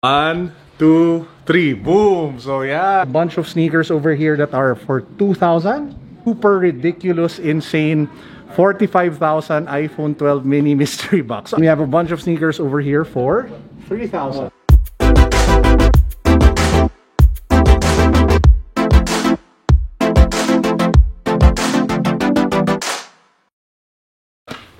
One, two, three, boom! So yeah, a bunch of sneakers over here that are for 2,000. Super ridiculous, insane 45,000 iPhone 12 mini mystery box. We have a bunch of sneakers over here for 3,000.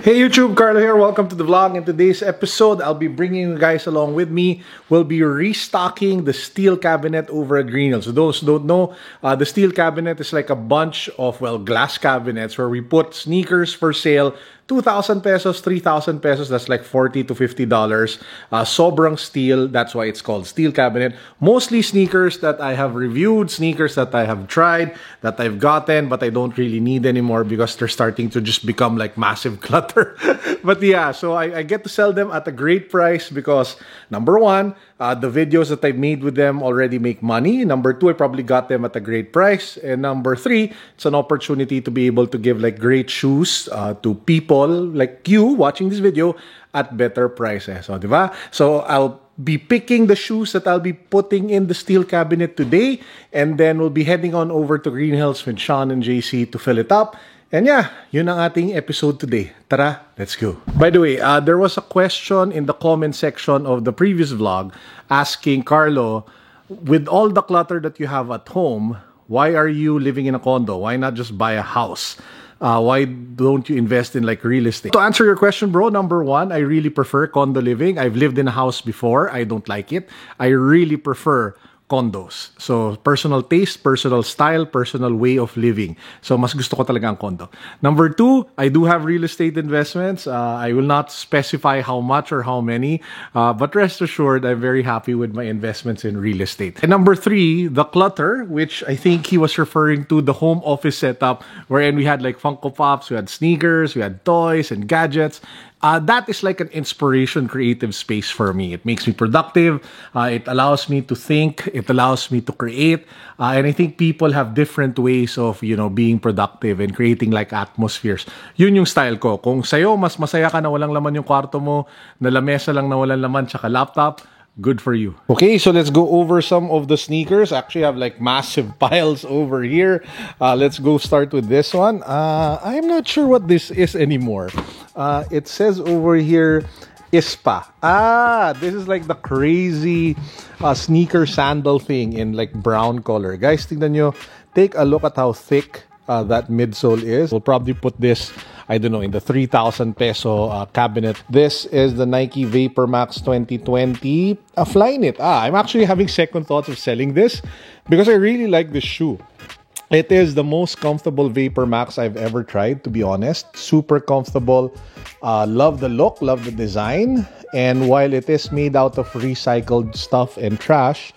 Hey YouTube, Carlo here. Welcome to the vlog. In today's episode, I'll be bringing you guys along with me. We'll be restocking the steel cabinet over at Green Hills. So those who don't know, the steel cabinet is like a bunch of, well, glass cabinets where we put sneakers for sale. 2,000 pesos, 3,000 pesos, that's like $40 to $50. Sobrang steel, that's why it's called steel cabinet. Mostly sneakers that I have reviewed, sneakers that I have tried, that I've gotten, but I don't really need anymore because they're starting to just become like massive clutter. But yeah, so I get to sell them at a great price because number one, the videos that I made with them already make money. Number two, I probably got them at a great price. And number three, it's an opportunity to be able to give like great shoes to people like you watching this video at better prices. So, diba? So I'll be picking the shoes that I'll be putting in the steel cabinet today. And then we'll be heading on over to Green Hills with Sean and JC to fill it up. And yeah, yun ang ating episode today. Tara, let's go. By the way, there was a question in the comment section of the previous vlog asking Carlo, with all the clutter that you have at home, why are you living in a condo? Why not just buy a house? Why don't you invest in like real estate? To answer your question, bro, number one, I really prefer condo living. I've lived in a house before. I don't like it. I really prefer condos. So, personal taste, personal style, personal way of living. So, mas gusto ko talaga ang condo. Number two, I do have real estate investments. I will not specify how much or how many, but rest assured, I'm very happy with my investments in real estate. And number three, the clutter, which I think he was referring to the home office setup, wherein we had like Funko Pops, we had sneakers, we had toys and gadgets. That is like an inspiration creative space for me. It makes me productive. It allows me to think. It allows me to create. And I think people have different ways of, you know, being productive and creating like atmospheres. Yun yung style ko. Kung sa'yo, mas masaya ka na walang laman yung kwarto mo, na lamesa lang na walang laman, tsaka laptop, good for you. Okay, so let's go over some of the sneakers. Actually, I have like massive piles over here. Let's go start with this one. I'm not sure what this is anymore. It says over here, ISPA. This is like the crazy sneaker sandal thing in like brown color. Guys, tingnan nyo. Take a look at how thick that midsole is. We'll probably put this, I don't know, in the 3,000 peso cabinet. This is the Nike Vapor Max 2020 Flyknit. I'm actually having second thoughts of selling this because I really like this shoe. It is the most comfortable Vapor Max I've ever tried, to be honest. Super comfortable. Love the look, love the design. And while it is made out of recycled stuff and trash,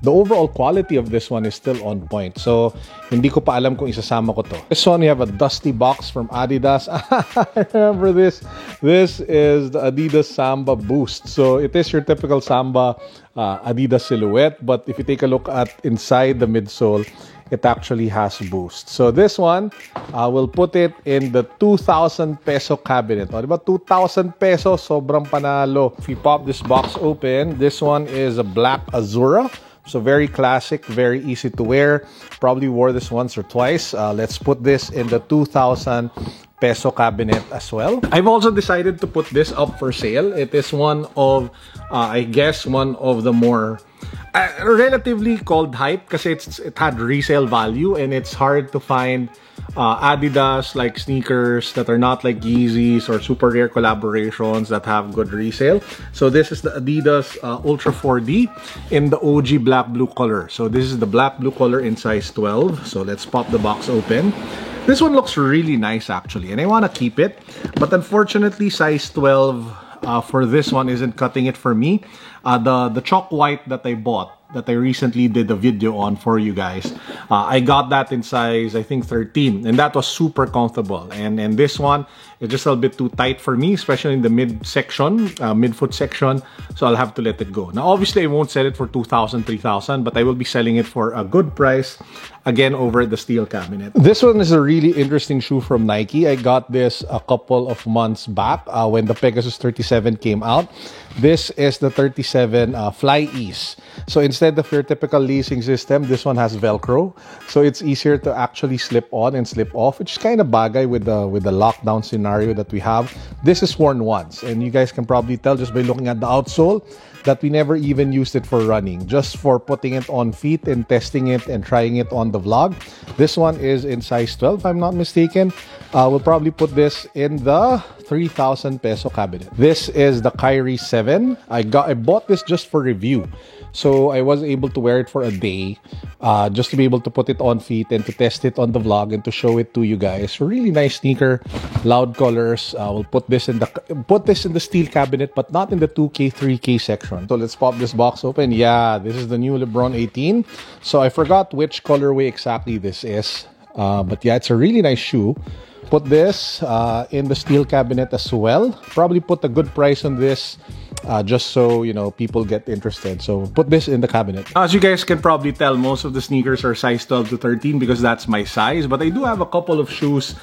the overall quality of this one is still on point. So, hindi ko pa alam kung isasama ko to. This one, we have a dusty box from Adidas. I remember this. This is the Adidas Samba Boost. So, it is your typical Samba Adidas silhouette. But if you take a look at inside the midsole, it actually has boost. So this one, we'll put it in the 2,000 peso cabinet. O, diba? 2,000 pesos, sobrang panalo. If you pop this box open, this one is a black Azura. So very classic, very easy to wear. Probably wore this once or twice. Let's put this in the 2,000 peso cabinet as well. I've also decided to put this up for sale. It is one of, I guess, one of the more relatively called hype kasi it had resale value and it's hard to find Adidas like sneakers that are not like Yeezys or super rare collaborations that have good resale. So this is the Adidas Ultra 4D in the OG black blue color. So this is the black blue color in size 12. So let's pop the box open. This one looks really nice actually and I want to keep it, but unfortunately size 12 for this one isn't cutting it for me. The chalk white that I bought, that I recently did a video on for you guys, I got that in size, I think 13, and that was super comfortable. And this one is just a little bit too tight for me, especially in the mid-foot section. So I'll have to let it go. Now, obviously, I won't sell it for 2,000, 3,000, but I will be selling it for a good price, again, over the steel cabinet. This one is a really interesting shoe from Nike. I got this a couple of months back when the Pegasus 37 came out. This is the 37 Fly Ease. So instead of your typical lacing system, this one has Velcro. So it's easier to actually slip on and slip off, which is kind of bagay with the lockdown scenario that we have. This is worn once, and you guys can probably tell just by looking at the outsole that we never even used it for running, just for putting it on feet and testing it and trying it on the vlog. This one is in size 12, if I'm not mistaken. We'll probably put this in the 3,000 peso cabinet. This is the Kyrie 7. I bought this just for review. So I was able to wear it for a day, just to be able to put it on feet and to test it on the vlog and to show it to you guys. Really nice sneaker, loud colors. We'll put this in the steel cabinet, but not in the 2K, 3K section. So let's pop this box open. Yeah, this is the new LeBron 18. So I forgot which colorway exactly this is, but yeah, it's a really nice shoe. Put this in the steel cabinet as well. Probably put a good price on this, just so, you know, people get interested. So put this in the cabinet. As you guys can probably tell, most of the sneakers are size 12 to 13 because that's my size. But I do have a couple of shoes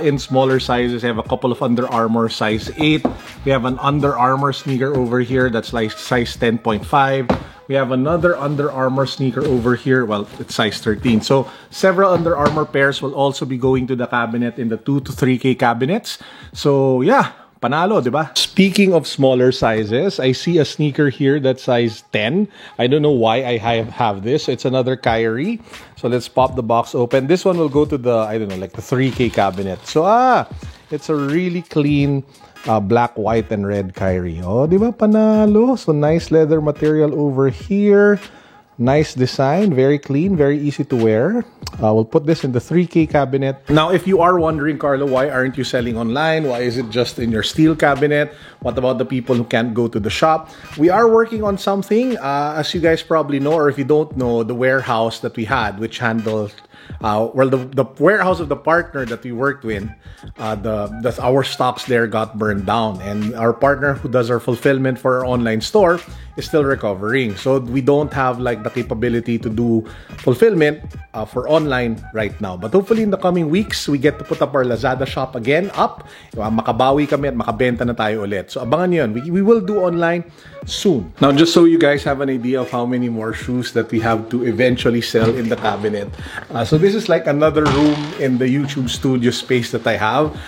in smaller sizes. I have a couple of Under Armour size 8. We have an Under Armour sneaker over here that's like size 10.5. We have another Under Armour sneaker over here. Well, it's size 13. So several Under Armour pairs will also be going to the cabinet in the 2 to 3K cabinets. So yeah, panalo, diba? Speaking of smaller sizes, I see a sneaker here that's size 10. I don't know why I have this. It's another Kyrie. So let's pop the box open. This one will go to the, I don't know, like the 3K cabinet. So it's a really clean black, white, and red Kyrie. Oh, di ba? Panalo. So nice leather material over here. Nice design, very clean, very easy to wear. We'll put this in the 3K cabinet. Now, if you are wondering, Carlo, why aren't you selling online? Why is it just in your steel cabinet? What about the people who can't go to the shop? We are working on something. As you guys probably know, or if you don't know, the warehouse that we had, which handled well, the warehouse of the partner that we worked with, our stocks there got burned down, and our partner who does our fulfillment for our online store is still recovering. So we don't have like the capability to do fulfillment for online right now. But hopefully in the coming weeks, we get to put up our Lazada shop again up. Makabawi kami at makabenta na tayo ulit. So abangan yun. We will do online soon. Now, just so you guys have an idea of how many more shoes that we have to eventually sell in the cabinet. So this is like another room in the YouTube studio space that I have.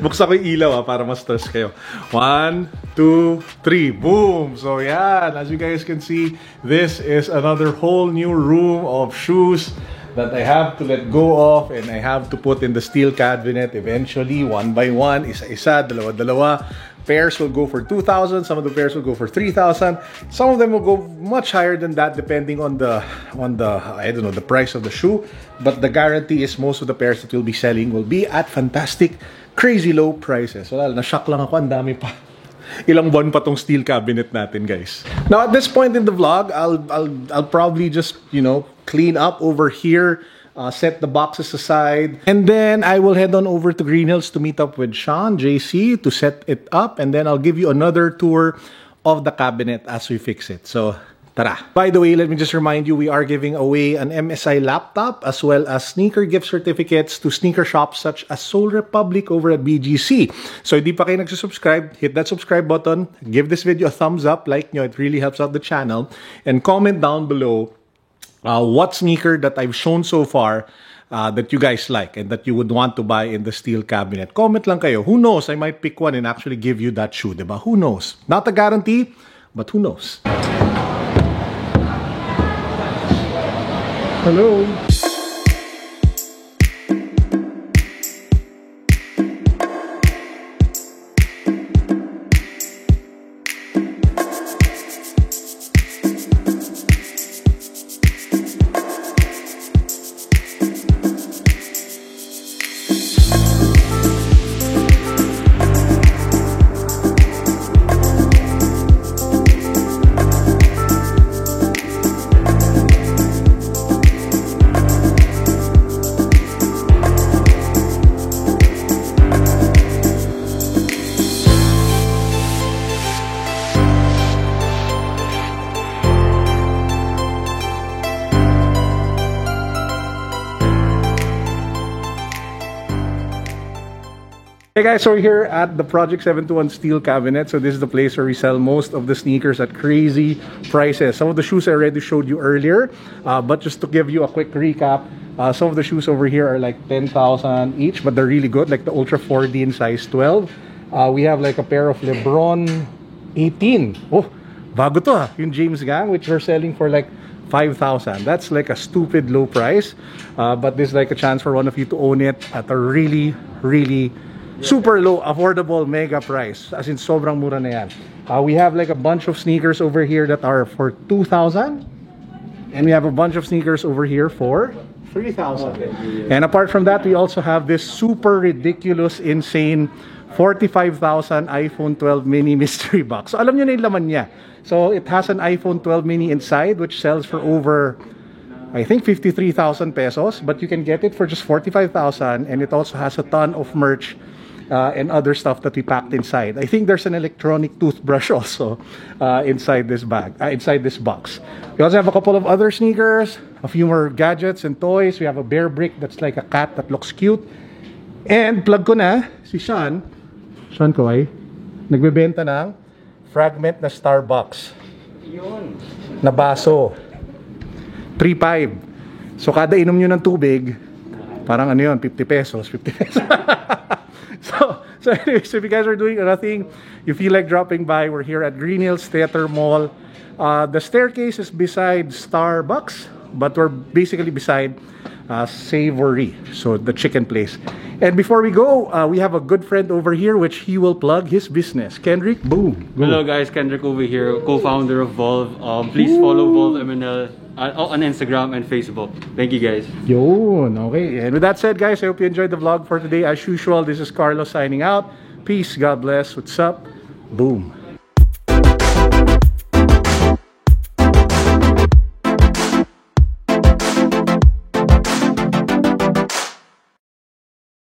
Buksan ko yung ilaw para mas stress kayo. 1, 2, 3. Boom! So yan, as you guys can see, this is another whole new room of shoes that I have to let go of and I have to put in the steel cabinet eventually, one by one, isa-isa, dalawa-dalawa. Pairs will go for 2,000. Some of the pairs will go for 3,000. Some of them will go much higher than that, depending on the I don't know, the price of the shoe. But the guarantee is most of the pairs that we'll be selling will be at fantastic, crazy low prices. Well, na-shock lang ako, ang dami pa. Ilang buwan pa tong steel cabinet natin, guys. Now, at this point in the vlog, I'll probably just, you know, clean up over here. Set the boxes aside, and then I will head on over to Green Hills to meet up with Sean, JC, to set it up, and then I'll give you another tour of the cabinet as we fix it. So, tara! By the way, let me just remind you, we are giving away an MSI laptop as well as sneaker gift certificates to sneaker shops such as Soul Republic over at BGC. So, if di pa kayo nagsusubscribe, hit that subscribe button, give this video a thumbs up, like nyo, it really helps out the channel, and comment down below what sneaker that I've shown so far that you guys like and that you would want to buy in the steel cabinet. Comment lang kayo. Who knows? I might pick one and actually give you that shoe, diba? Who knows? Not a guarantee, but who knows? Hello? Hey guys, so we're here at the Project 721 Steel Cabinet. So this is the place where we sell most of the sneakers at crazy prices. Some of the shoes I already showed you earlier, but just to give you a quick recap, some of the shoes over here are like 10,000 each, but they're really good, like the Ultra 4D in size 12. We have like a pair of LeBron 18. Oh, bago to yung James Gang, which we're selling for like 5,000. That's like a stupid low price, but this is like a chance for one of you to own it at a really super low, affordable, mega price. As in, sobrang mura na yan. We have like a bunch of sneakers over here that are for 2,000. And we have a bunch of sneakers over here for 3,000. And apart from that, we also have this super ridiculous, insane 45,000 iPhone 12 mini mystery box. So alam nyo na yung laman niya. So it has an iPhone 12 mini inside, which sells for over, I think, 53,000 pesos. But you can get it for just 45,000. And it also has a ton of merch and other stuff that we packed inside. I think there's an electronic toothbrush also inside this bag, inside this box. We also have a couple of other sneakers, a few more gadgets and toys. We have a bear brick that's like a cat that looks cute. And plug ko na si Sean Koy, nagbebenta ng fragment na Starbucks na baso. 3.5. So kada inom nyo ng tubig, parang ano yun, 50 pesos. So anyways, if you guys are doing nothing, you feel like dropping by, we're here at Green Hills Theater Mall. The staircase is beside Starbucks, but we're basically beside Savory, so the chicken place. And before we go, we have a good friend over here, which he will plug his business. Kendrick, boom. Go. Hello guys, Kendrick over here, co-founder of Volve. Please follow Volve MNL on Instagram and Facebook. Thank you guys. Yun, okay. And with that said, guys, I hope you enjoyed the vlog for today. As usual, this is Carlos signing out. Peace, God bless. What's up? Boom.